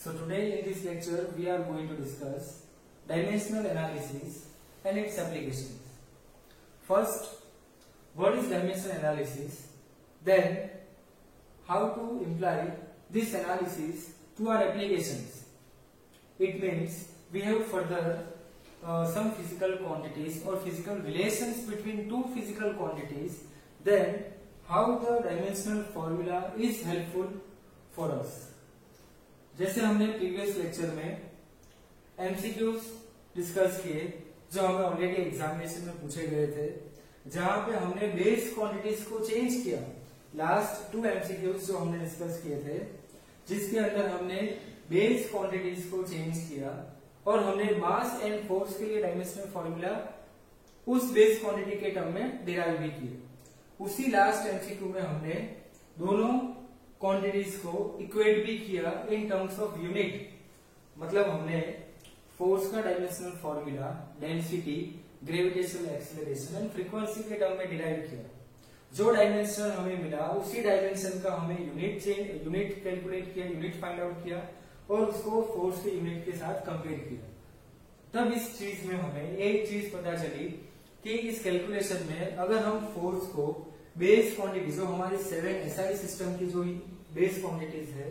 So today in this lecture we are going to discuss dimensional analysis and its applications. First, what is dimensional analysis? Then, how to imply this analysis to our applications. It means we have further some physical quantities or physical relations between two physical quantities. Then, how the dimensional formula is helpful for us. जैसे हमने previous lecture में MCQs discuss किए जो हमें already examination में पूछे गए थे, जहां पे हमने बेस क्वांटिटीज को चेंज किया. लास्ट 2 एमसीक्यूज जो हमने डिस्कस किए थे, जिसके अंदर हमने बेस क्वांटिटीज को चेंज किया और हमने मास एंड फोर्स के लिए डायमेंशनल फॉर्मूला उस बेस क्वांटिटी के टर्म में डिराइव भी किए. उसी लास्ट एमसीक्यू में हमने दोनों क्वांटिटीज को इक्वेट भी किया इन टर्म्स ऑफ यूनिट. मतलब हमने फोर्स का dimensional formula density, gravitational acceleration and frequency के टर्म में डिराइव किया. जो डायमेंशन हमें मिला उसी डायमेंशन का हमें यूनिट कैलकुलेट किया, यूनिट फाइंड आउट किया और उसको फोर्स के यूनिट के साथ कंपेयर किया. तब इस चीज में हमें एक चीज पता चली कि इस कैलकुलेशन में अगर हम फोर्स को बेस क्वांटिटी जो हमारी 7 SI सिस्टम की जो बेस क्वांटिटीज है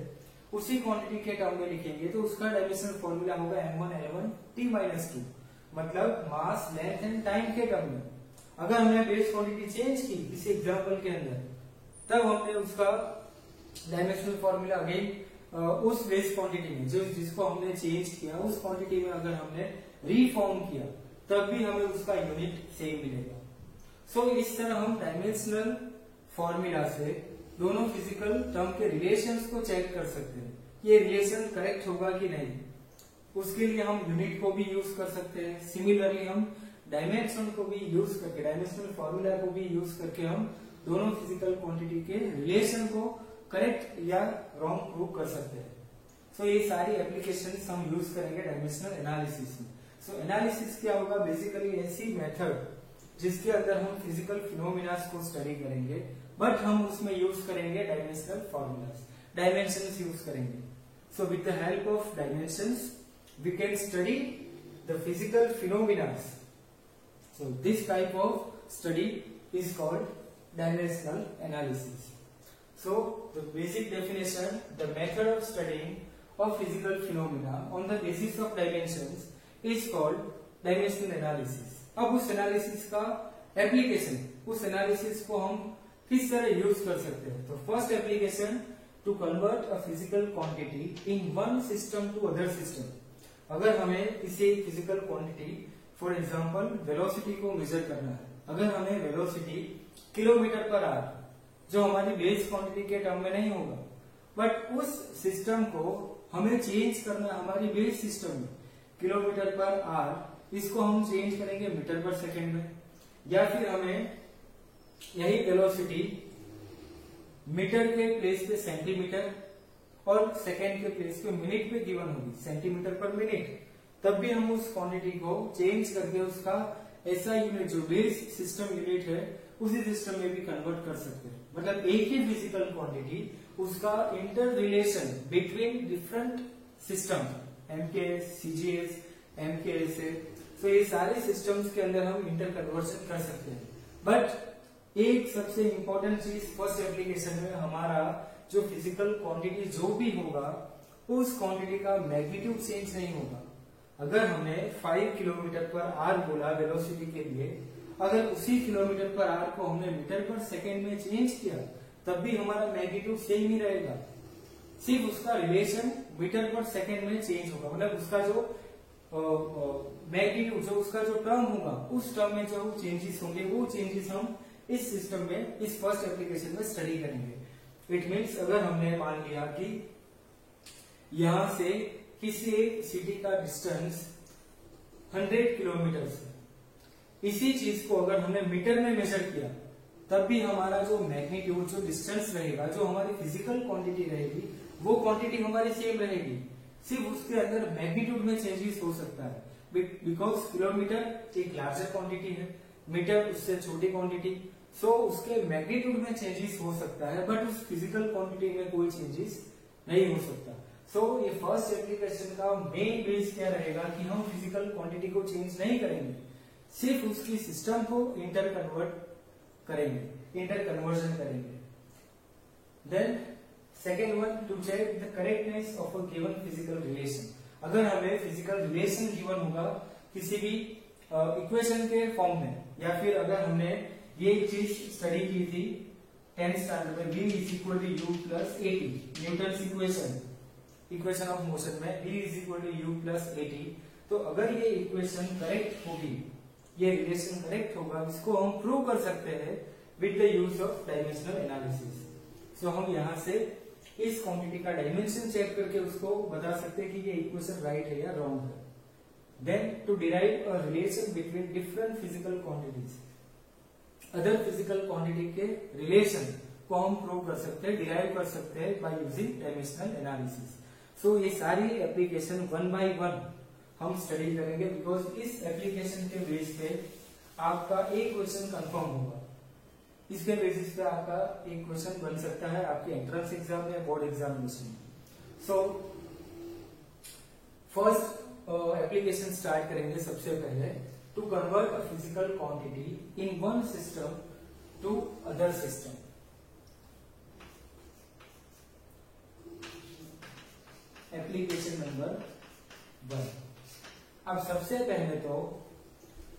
उसी क्वांटिटी के टर्म में लिखेंगे तो उसका डायमेंशनल फॉर्मूला होगा m1 L1 T-2. मतलब मास, लेंथ एंड टाइम के टर्म में. अगर हमने बेस क्वांटिटी चेंज की इस एग्जांपल के अंदर, तब हमने उसका डायमेंशनल फॉर्मूला अगेन उस बेस क्वांटिटी में जिसको हमने चेंज किया उस क्वांटिटी में अगर हमने रीफॉर्म किया तब भी हमें उसका यूनिट सेम मिलेगा. सो इस तरह हम डायमेंशनल फॉर्मूला से दोनों फिजिकल टर्म के रिलेशंस को चेक कर सकते हैं. ये रिलेशन करेक्ट होगा कि नहीं. उसके लिए हम यूनिट को भी यूज कर सकते हैं. सिमिलरली हम डायमेंशन को भी यूज करके, डायमेंशनल फॉर्मूला को भी यूज करके हम दोनों फिजिकल क्वांटिटी के रिलेशन को करेक्ट या रॉन्ग प्रूव कर सकते हैं. सो ये सारी एप्लीकेशंस हम यूज करेंगे डायमेंशनल एनालिसिस में. सो एनालिसिस क्या होगा? बेसिकली ऐसी मेथड जिसके अंदर हम फिजिकल फिनोमिना को स्टडी करेंगे, बट हम उसमें यूज करेंगे डायमेंशनल फॉर्मूलाज, डायमेंशंस यूज करेंगे. So with the help of dimensions we can study the physical phenomena. So this type of study is called dimensional analysis. So the basic definition, the method of studying of physical phenomena on the basis of dimensions is called dimensional analysis. अब उस analysis का application, उस analysis को हम किस तरह use कर सकते हैं. तो first application, to convert a physical quantity in one system to other system. अगर हमें किसी physical quantity, for example velocity को मेजर करना है, अगर हमें वेलोसिटी किलोमीटर पर आवर, जो हमारी बेस क्वांटिटी के टर्म में नहीं होगा, बट उस सिस्टम को हमें चेंज करना हमारी बेस सिस्टम में किलोमीटर पर आवर, इसको हम चेंज करेंगे मीटर पर सेकेंड में. या फिर हमें यही वेलोसिटी मीटर के प्लेस पे सेंटीमीटर और सेकेंड के प्लेस पे मिनट पे गिवन होगी, सेंटीमीटर पर मिनट, तब भी हम उस क्वांटिटी को चेंज करके उसका ऐसा यूनिट जो बेस सिस्टम यूनिट है उसी सिस्टम में भी कन्वर्ट कर सकते हैं. मतलब एक ही फिजिकल क्वांटिटी, उसका inter relation between different system, MKS, CGS, MKS, तो ये सारे सिस्टम्स के अंदर हम इंटर कन्वर्शन कर सकते हैं. बट एक सबसे इंपॉर्टेंट चीज फर्स्ट एप्लीकेशन में, हमारा जो फिजिकल क्वांटिटी जो भी होगा उस क्वांटिटी का मैग्नीट्यूड चेंज नहीं होगा. अगर हमने 5 किलोमीटर पर आवर बोला वेलोसिटी के लिए, अगर उसी किलोमीटर पर आवर को हमने मीटर पर सेकेंड में चेंज किया तब भी हमारा मैग्नीट्यूड सेम ही रहेगा. सिर्फ उसका रिलेशन मीटर पर सेकेंड में चेंज होगा. मतलब उसका जो मैग्नीट्यूड, जो उसका जो टर्म होगा, उस टर्म में जो चेंजेस होंगे वो चेंजेस हम इस सिस्टम में, इस फर्स्ट एप्लीकेशन में स्टडी करेंगे. इट मीन्स अगर हमने मान लिया कि यहां से किसी एक सिटी का डिस्टेंस 100 किलोमीटर है, इसी चीज को अगर हमने मीटर में मेजर किया तब भी हमारा जो मैग्नीट्यूड, जो डिस्टेंस रहेगा, जो हमारी फिजिकल क्वांटिटी रहेगी, वो क्वांटिटी हमारी सेम रहेगी. सिर्फ उसके अंदर मैग्नीट्यूड में चेंजेस हो सकता है, बिकॉज किलोमीटर एक लार्जर क्वांटिटी है, मीटर उससे छोटी क्वांटिटी. सो उसके मैग्नीट्यूड में चेंजेस हो सकता है, बट उस फिजिकल क्वांटिटी में कोई चेंजेस नहीं हो सकता. सो ये फर्स्ट एप्लीकेशन का मेन बेस क्या रहेगा कि हम फिजिकल क्वांटिटी को चेंज नहीं करेंगे, सिर्फ उसकी सिस्टम को इंटर कन्वर्जन करेंगे। Then second one, to check the correctness of a given physical relation. अगर हमें फिजिकल रिलेशन गिवन होगा किसी भी इक्वेशन के फॉर्म में, या फिर अगर हमने ये चीज स्टडी की थी 10th स्टैंडर्ड में, v is equal to u plus a t, Newton equation of motion में v is equal to u plus a t. तो अगर ये इक्वेशन करेक्ट होगी, ये रिलेशन करेक्ट होगा, इसको हम प्रूव कर सकते हैं with the use of dimensional analysis. So हम यहाँ से इस क्वांटिटी का डायमेंशन चेक करके उसको बता सकते हैं कि ये इक्वेशन राइट है या रॉन्ग है। Then to derive a relation between different physical quantities, other physical quantity के रिलेशन को हम प्रूव कर सकते हैं, डिराइव कर सकते हैं बाय यूजिंग डायमेंशनल एनालिसिस। सो ये सारी एप्लीकेशन वन बाय वन हम स्टडी करेंगे, बिकॉज इस एप्लीकेशन के बेस पे आपका एक क्वेश्चन कंफर्म होगा। इसके बेसिस पे आपका एक क्वेश्चन बन सकता है आपके एंट्रेंस एग्जाम या बोर्ड एग्जामिनेशन में। सो फर्स्ट एप्लीकेशन स्टार्ट करेंगे सबसे पहले, to convert a physical quantity in one system to other system. Application number 1। अब सबसे पहले तो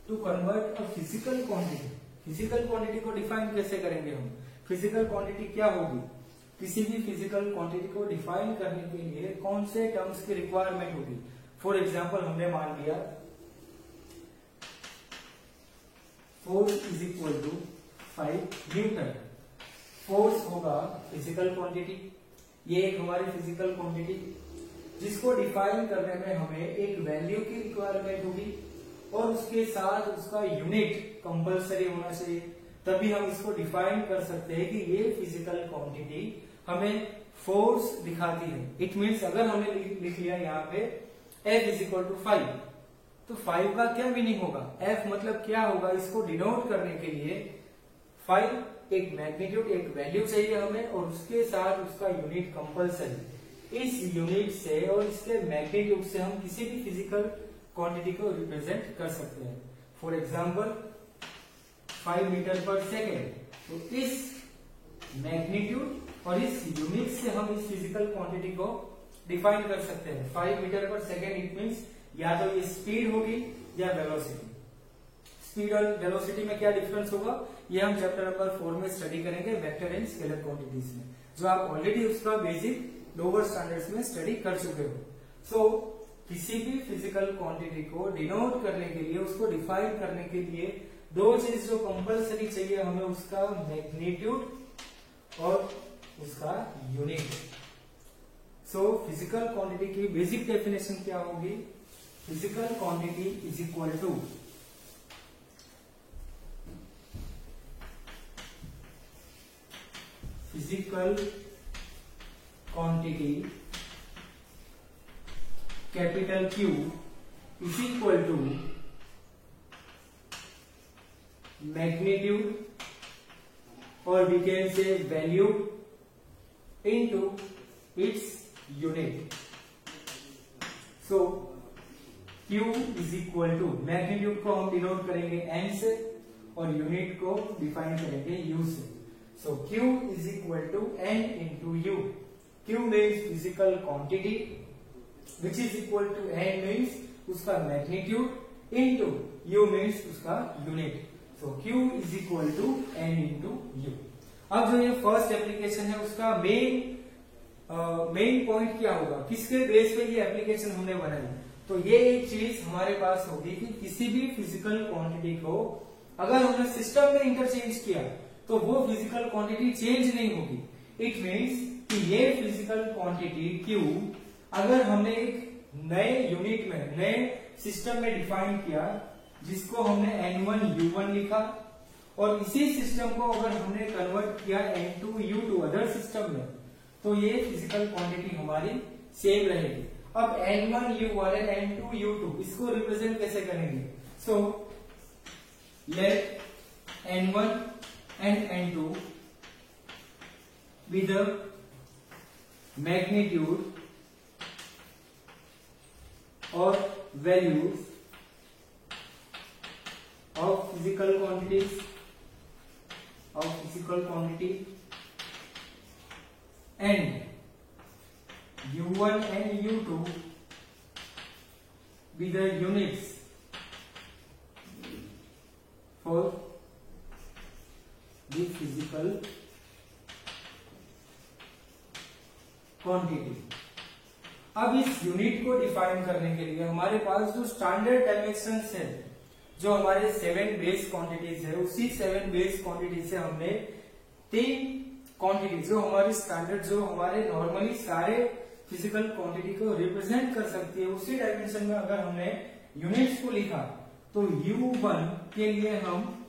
to convert a physical quantity, physical quantity को डिफाइन कैसे करेंगे हम? फिजिकल क्वांटिटी क्या होगी? किसी भी फिजिकल क्वांटिटी को डिफाइन करने के लिए कौन से टर्म्स की रिक्वायरमेंट होगी? फॉर एग्जाम्पल हमने मान लिया force is equal to 5 newton. Force होगा फिजिकल क्वांटिटी, ये एक हमारी फिजिकल क्वांटिटी जिसको डिफाइन करने में हमें एक वैल्यू की रिक्वायरमेंट होगी और उसके साथ उसका यूनिट कंपल्सरी होना चाहिए, तभी हम इसको डिफाइन कर सकते हैं कि ये फिजिकल क्वांटिटी हमें फोर्स दिखाती है। इट मीन्स अगर हमने लिख लिया यहाँ पे F इज इक्वल टू 5, तो 5 का क्या मीनिंग होगा? F मतलब क्या होगा? इसको डिनोट करने के लिए 5 एक मैग्नीट्यूड, एक वैल्यू चाहिए हमें, और उसके साथ उसका यूनिट कंपल्सरी। इस यूनिट से और इसके मैग्नीट्यूड से हम किसी भी फिजिकल क्वांटिटी को रिप्रेजेंट कर सकते हैं। For example 5 metre per second, तो इस मैग्नीट्यूड और इस यूनिट से हम इस फिजिकल क्वांटिटी को डिफाइन कर सकते हैं। 5 metre per second it means या तो ये स्पीड होगी या वेलोसिटी। स्पीड और वेलोसिटी में क्या डिफरेंस होगा, ये हम चैप्टर नंबर 4 में स्टडी करेंगे, वेक्टर एंड स्केलर क्वांटिटीज में, जो आप ऑलरेडी उसका बेसिक लोअर स्टैंडर्ड्स में स्टडी कर चुके हो। सो किसी भी फिजिकल क्वांटिटी को डिनोट करने के लिए, उसको डिफाइन करने के लिए दो चीज जो कंपल्सरी चाहिए हमें, उसका मैग्नीट्यूड और उसका यूनिट। सो फिजिकल क्वांटिटी की बेसिक डेफिनेशन क्या होगी? Physical quantity is equal to physical quantity capital Q is equal to magnitude और we can say value into its unit. So Q is equal to magnitude को हम denote करेंगे N से और unit को define करेंगे U से। So Q is equal to N into U। Q means physical quantity which is equal to N means उसका magnitude into U means उसका unit. So Q is equal to N into U। अब जो ये first application है उसका main point क्या होगा, किसके बेस पे ये एप्लीकेशन हमने बनाई? तो ये एक चीज हमारे पास होगी कि किसी भी फिजिकल क्वांटिटी को अगर हमने सिस्टम में इंटरचेंज किया तो वो फिजिकल क्वांटिटी चेंज नहीं होगी। इट मीन्स कि ये फिजिकल क्वांटिटी Q अगर हमने एक नए यूनिट में, नए सिस्टम में डिफाइन किया, जिसको हमने N1 U1 लिखा, और इसी सिस्टम को अगर हमने कन्वर्ट किया N2 U2 अदर सिस्टम में, तो ये फिजिकल क्वांटिटी हमारी सेम रहेगी। अब N1 U1 and N2 U2 इसको रिप्रेजेंट कैसे करेंगे? So let N1 and N2 be the magnitude और values of physical quantities and U1 and U2 be the units for the physical quantity। अब इस unit को define करने के लिए हमारे पास जो स्टैंडर्ड डायमेंशंस है, जो हमारे 7 बेस क्वांटिटीज है, उसी 7 बेस क्वांटिटी से हमने 3 क्वांटिटी जो हमारी स्टैंडर्ड, जो हमारे नॉर्मली सारे फिजिकल क्वांटिटी को रिप्रेजेंट कर सकती है, उसी डायमेंशन में अगर हमने यूनिट्स को लिखा तो U1 के लिए हम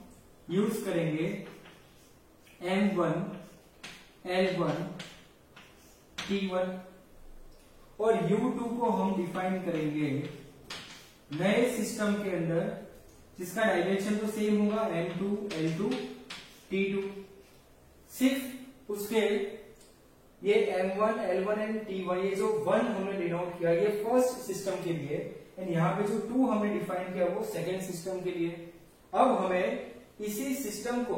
यूज करेंगे M1 L1 T1 और U2 को हम डिफाइन करेंगे नए सिस्टम के अंदर जिसका डायमेंशन तो सेम होगा M2 L2 T2, सिर्फ उसके ये M1 L1 एंड T1 ये जो 1 हमने डिनोट किया ये फर्स्ट सिस्टम के लिए एंड यहाँ पे जो 2 हमने डिफाइन किया वो सेकेंड सिस्टम के लिए। अब हमें इसी सिस्टम को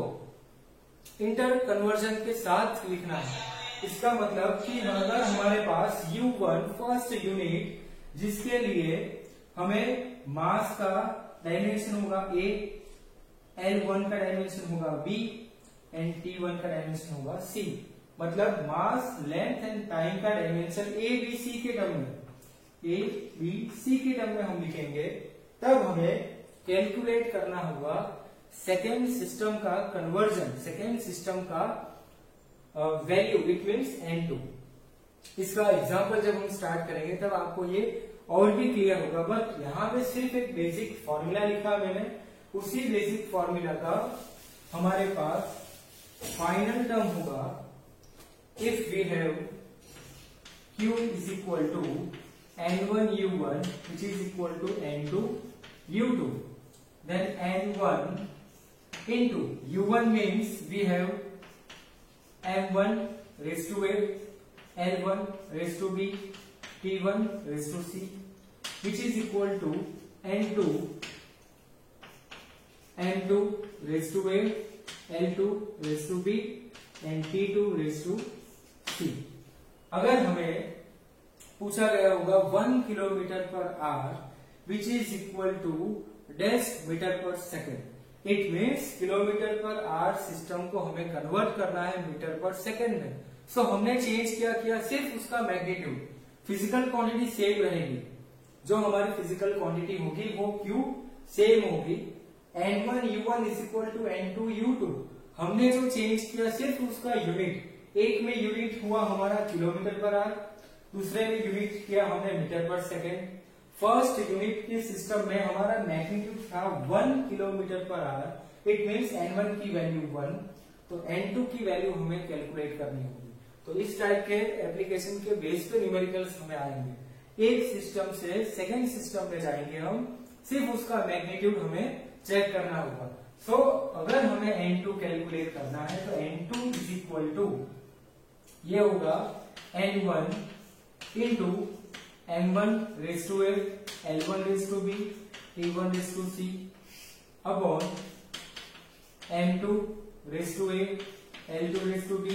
इंटर कन्वर्जन के साथ लिखना है। इसका मतलब कि अगर हमारे पास U1 फर्स्ट यूनिट जिसके लिए हमें मास का डायमेंशन होगा A, L1 का डायमेंशन होगा B एंड T1 का डायमेंशन होगा C, मतलब मास, लेंथ एंड टाइम का डायमेंशन A B C के टर्म में, A B C के टर्म में हम लिखेंगे, तब हमें कैलकुलेट करना होगा सेकेंड सिस्टम का कन्वर्जन, सेकेंड सिस्टम का वैल्यू, इट मीन्स N2। इसका एग्जांपल जब हम स्टार्ट करेंगे तब आपको ये और भी क्लियर होगा, बट यहाँ पे सिर्फ एक बेसिक फॉर्मूला लिखा मैंने, उसी बेसिक फॉर्मूला का हमारे पास फाइनल टर्म होगा if we have Q is equal to N1 U1 which is equal to N2 U2, then N1 into U1 means we have M1 raised to A, L1 raised to B, T1 raised to C, which is equal to N2 raised to A, L2 raised to B and T2 raised to C। अगर हमें पूछा गया होगा 1 kilometre per hour which is equal to dash metre per second, it means kilometre per hour system को हमें convert करना है metre per second में। सो हमने चेंज किया सिर्फ उसका मैग्नीट्यूड, फिजिकल क्वांटिटी सेम रहेगी, जो हमारी फिजिकल क्वांटिटी होगी वो Q सेम होगी। N1 U1 is equal to N2 U2, हमने जो चेंज किया सिर्फ उसका यूनिट, एक में यूनिट हुआ हमारा किलोमीटर पर आवर, दूसरे में यूनिट किया हमने metre per second. First unit के सिस्टम में हमारा मैग्नीट्यूड था 1 kilometre per our, it means N1 की वैल्यू 1, तो N2 की वैल्यू हमें कैलकुलेट करनी होगी। तो इस टाइप के एप्लीकेशन के बेस पे न्यूमेरिकल्स हमें आएंगे। एक सिस्टम से सेकेंड सिस्टम में जाएंगे हम, सिर्फ उसका मैग्नीट्यूड हमें चेक करना होगा। सो अगर हमें N2 कैलकुलेट करना है तो N2 इज इक्वल टू ये होगा N1 into M1 raise to A, L1 raise to B, T1 raise to C upon M2 raise to A, L2 raise to B,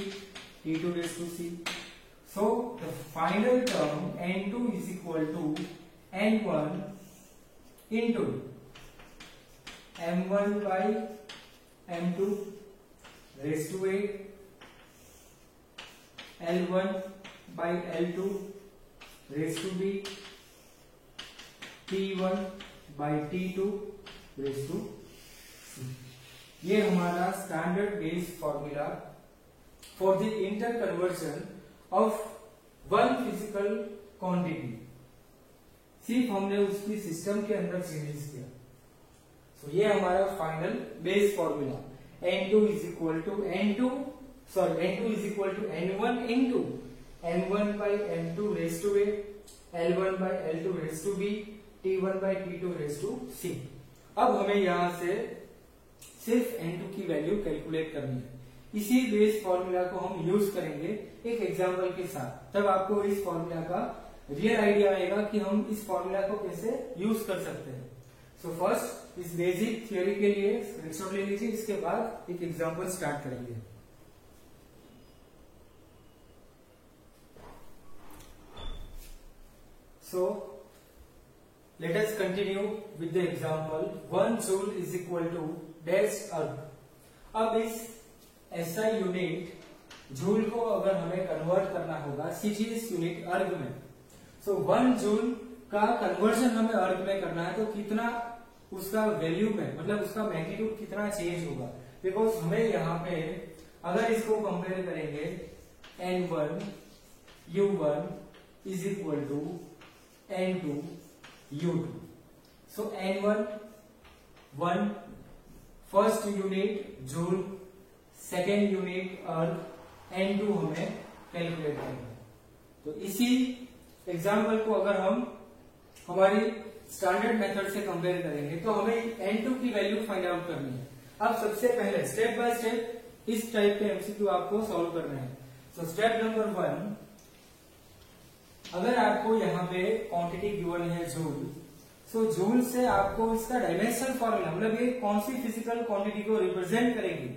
T2 raise to C। So the final term N2 is equal to N1 into M1 by M2 raised to A, L1 by L2 raised to B, T1 by T2 raised to C। ये हमारा standard base formula for the inter conversion of one physical quantity, सिर्फ हमने उसकी system के अंदर changes किया। तो ये हमारा final base formula N2 is equal to N2 is equal to N1 into M1 by M2 raised to A, L1 by L2 raised to B, T1 by T2 raised to C। अब हमें यहां से सिर्फ N2 की value calculate करनी है। इसी base formula को हम यूज करेंगे एक एग्जांपल के साथ, तब आपको इस फॉर्मूला का रियल आइडिया आएगा कि हम इस फॉर्मूला को कैसे यूज कर सकते हैं। सो फर्स्ट इस बेसिक थ्योरी के लिए स्क्रीनशॉट ले लीजिए, इसके बाद एक एग्जांपल स्टार्ट करेंगे। सो let us continue with the example 1 joule is equal to dash अर्ग। अब इस SI यूनिट जूल को अगर हमें कन्वर्ट करना होगा CGS यूनिट अर्ग में, सो 1 जूल का कन्वर्जन हमें अर्ग में करना है, तो कितना उसका वैल्यू में मतलब उसका मैग्नीट्यूड कितना चेंज होगा। बिकॉज हमें यहाँ पे अगर इसको कंपेयर करेंगे N1 U1 is equal to N2 U2, so N1 1 first unit joule, second unit erg, N2 हमें कैलकुलेट करना है। तो इसी एग्जाम्पल को अगर हम हमारी स्टैंडर्ड मेथड से कंपेयर करेंगे तो हमें N2 की वैल्यू फाइंड आउट करनी है। अब सबसे पहले स्टेप बाय स्टेप इस टाइप के एमसीक्यू आपको सॉल्व करना है। सो स्टेप नंबर 1, अगर आपको यहाँ पे क्वांटिटी गिवन है जूल, सो जूल से आपको इसका डायमेंशनल फॉर्मूला मतलब ये कौन सी फिजिकल क्वांटिटी को रिप्रेजेंट करेगी।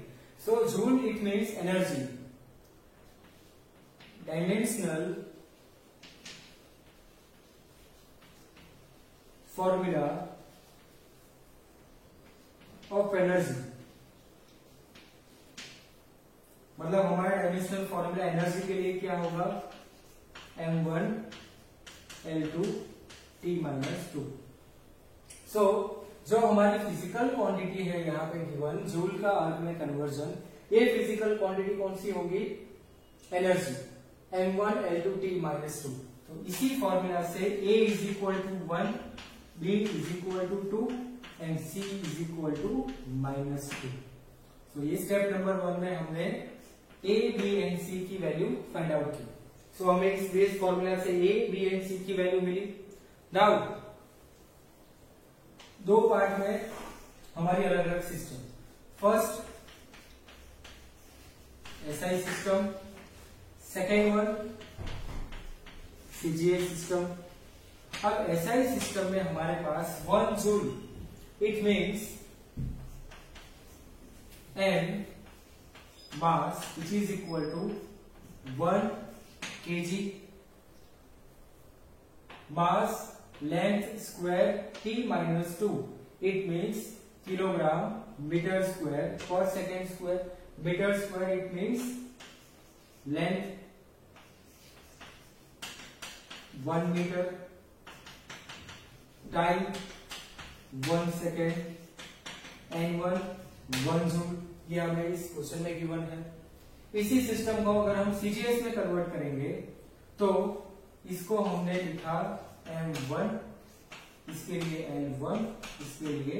So joule it means energy, dimensional formula of energy, मतलब हमारा डायमेंशनल फॉर्मूला एनर्जी के लिए क्या होगा, M1 L2 T-2। सो जो हमारी फिजिकल क्वांटिटी है यहाँ पे गिवन जूल का अर्ग में कन्वर्जन, ये फिजिकल क्वांटिटी कौन सी होगी, एनर्जी M1 L2 T-2। तो इसी फॉर्मूला से A is equal to 1, B is equal to 2 and C is equal to -2। तो ये स्टेप नंबर 1 में हमने A, B एंड C की वैल्यू फाइंड आउट की। सो हमें इस बेस फॉर्मूला से A, B एंड C की वैल्यू मिली। नाउ दो पार्ट में हमारी अलग अलग system, first SI system, second one CGS system. अब SI सिस्टम में हमारे पास 1 joule it means M mass which is equal to 1 kg, mass length square T-2 it means kilogram meter square per second square, meter square it means length 1 meter, time 1 second, N1 1 joule, ये हमें इस question में given है। इसी system को अगर हम CGS में कन्वर्ट करेंगे तो इसको हमने लिखा M1, इसके लिए L1, इसके लिए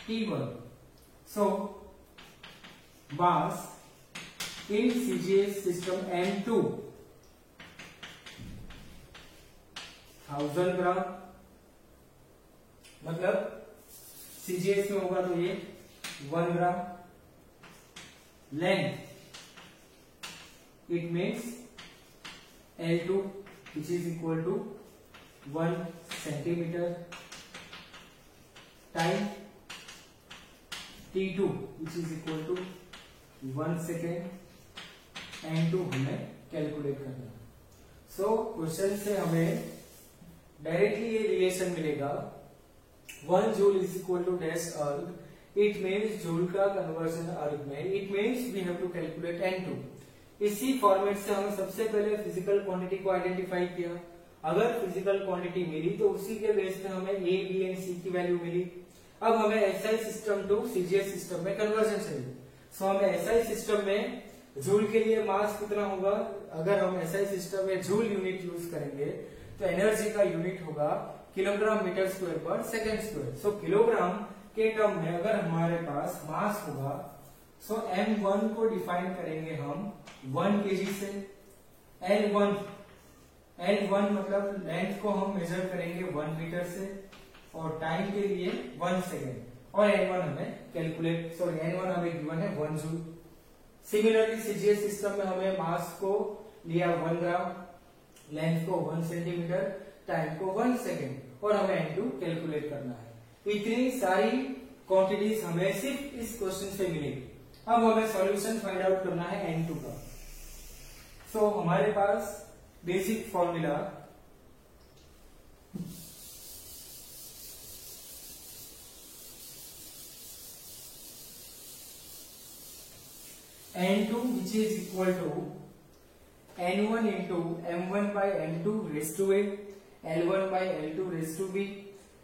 T1। सो मास इन CGS सिस्टम M2 1000 ग्राम, मतलब CGS में होगा तो ये 1 ग्राम, length it means L2 which is equal to 1 centimeter, time T2 which is equal to 1 second, N2 हमें कैलकुलेट करना है। सो क्वेश्चन से हमें डायरेक्टली ये रिलेशन मिलेगा 1 joule is equal to dash erg, it means joule का conversion erg में, it means we have to calculate N2। इसी फॉर्मेट से हमने सबसे पहले फिजिकल क्वांटिटी को आइडेंटिफाई किया। अगर फिजिकल क्वांटिटी मिली तो उसी के बेस पे हमें A, B एंड C की वैल्यू मिली। अब हमें SI system to CGS system में कन्वर्जन चाहिए। सो हमें SI सिस्टम में जूल के लिए मास कितना होगा, अगर हम SI सिस्टम में जूल यूनिट यूज करेंगे तो एनर्जी का यूनिट होगा किलोग्राम मीटर स्क्वायर पर सेकेंड स्क्वायर। सो किलोग्राम के टर्म में अगर हमारे पास मास होगा, सो M1 को डिफाइन करेंगे हम 1 kg से, L1 मतलब लेंथ को हम मेजर करेंगे 1 मीटर से, और टाइम के लिए 1 सेकेंड, और N1 हमें कैलकुलेट N1 हमें गिवन है 1 जूल। सिमिलरली CGS सिस्टम में हमें मास को लिया 1 ग्राम, लेंथ को 1 सेंटीमीटर, टाइम को 1 सेकेंड और हमें N2 कैलकुलेट करना है। इतनी सारी क्वांटिटीज हमें सिर्फ इस क्वेश्चन से मिलेगी। अब हमें सॉल्यूशन फाइंड आउट करना है N2 का। सो हमारे पास basic formula N2 which is equal to N1 into M1 by M2 raised to A, L1 by L2 raised to B,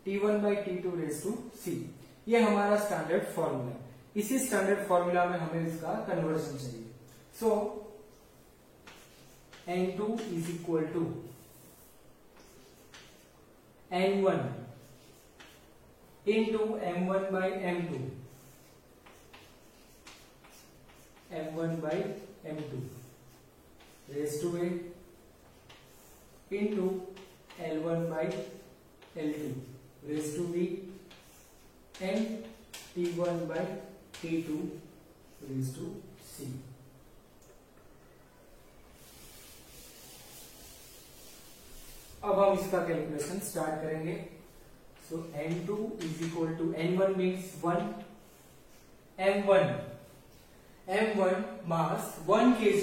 T1 by T2 raised to C। ये हमारा standard formula है। इसी standard formula में हमें इसका conversion चाहिए। सो N2 is equal to N1 into M1 by M2, M1 by M2 raised to A into L1 by L2 raised to B and T1 by T2 raised to C। अब हम इसका calculation start करेंगे। सो N2 is equal to N1 means 1, M1 mass 1 kg।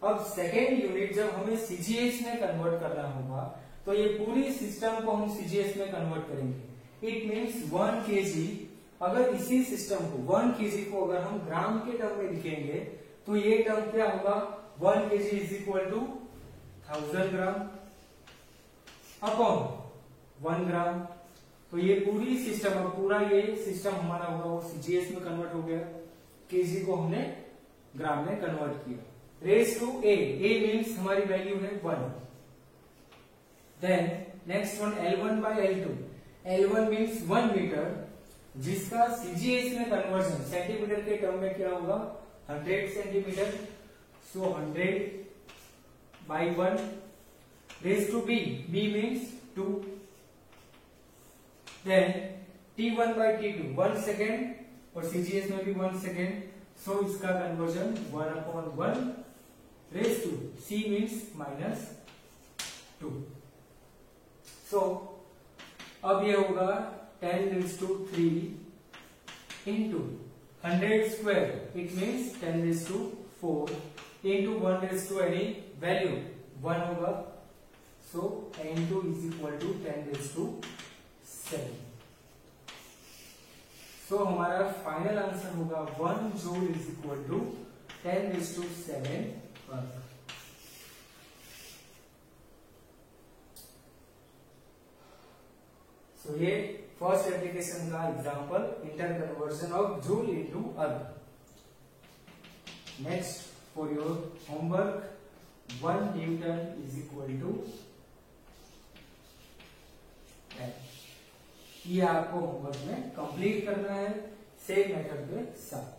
अब second unit जब हमें CGS में convert करना होगा तो ये पूरी सिस्टम को हम सीजीएस में कन्वर्ट करेंगे। It means 1 kg। अगर इसी सिस्टम को 1 kg को अगर हम ग्राम के टर्म में लिखेंगे तो ये टर्म क्या होगा, 1 kg is equal to 1000 gram upon 1 gram. तो ये पूरी सिस्टम, अब पूरा ये सिस्टम हमारा होगा वो सीजीएस में कन्वर्ट हो गया, केजी को हमने ग्राम में कन्वर्ट किया। रेज टू ए मीन्स हमारी वैल्यू है 1। Then next one L1 by L2, L1 means 1 metre, जिसका सीजीएस में कन्वर्जन सेंटीमीटर के टर्म में क्या होगा, 100 centimetre. So 100 by 1 raise to B means 2। Then T1 by T2 1 second और सीजीएस में भी 1 सेकेंड। सो इसका conversion 1/1 raise to C means -2। So अब ये होगा 10⁻³ into 100 square, it means 10⁻⁴ into 1 any value 1 होगा। So N2 is equal to 10⁻⁷। So हमारा final answer होगा 1 joule is equal to 10⁻⁷। So ये फर्स्ट एप्लीकेशन का example, interconversion of joule into erg. Next for your homework, 1 newton is equal to, ये आपको homework में complete करना है same method के साथ।